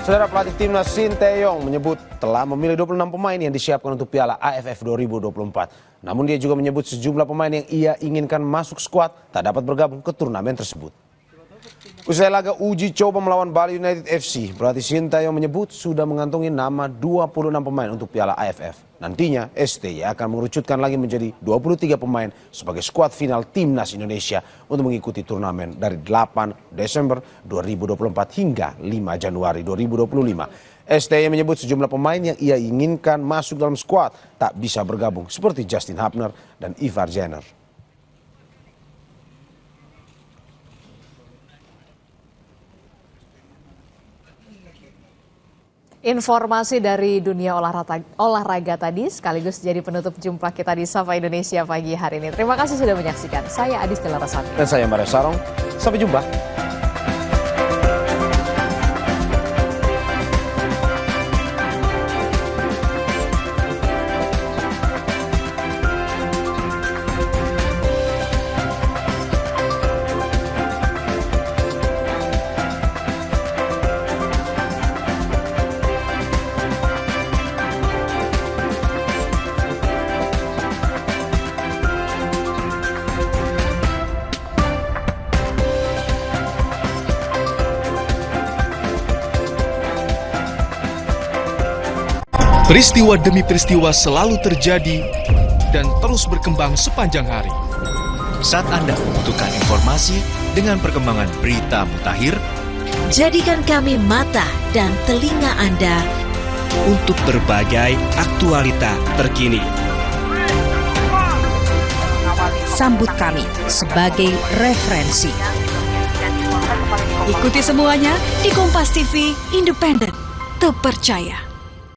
Saudara, pelatih timnas Sinteyong menyebut telah memilih 26 pemain yang disiapkan untuk Piala AFF 2024. Namun dia juga menyebut sejumlah pemain yang ia inginkan masuk skuad tak dapat bergabung ke turnamen tersebut. Usai laga uji coba melawan Bali United FC, pelatih Sinteyong menyebut sudah mengantongi nama 26 pemain untuk Piala AFF. Nantinya STY akan mengerucutkan lagi menjadi 23 pemain sebagai skuad final timnas Indonesia untuk mengikuti turnamen dari 8 Desember 2024 hingga 5 Januari 2025. STY menyebut sejumlah pemain yang ia inginkan masuk dalam skuad tak bisa bergabung seperti Justin Hapner dan Ivar Jenner. Informasi dari dunia olahraga tadi sekaligus jadi penutup jumpa kita di Sapa Indonesia pagi hari ini. Terima kasih sudah menyaksikan. Saya Adis Delarasati. Dan saya Maria Sarong. Sampai jumpa. Peristiwa demi peristiwa selalu terjadi dan terus berkembang sepanjang hari. Saat Anda membutuhkan informasi dengan perkembangan berita mutakhir, jadikan kami mata dan telinga Anda untuk berbagai aktualita terkini. Sambut kami sebagai referensi. Ikuti semuanya di Kompas TV, independen, terpercaya.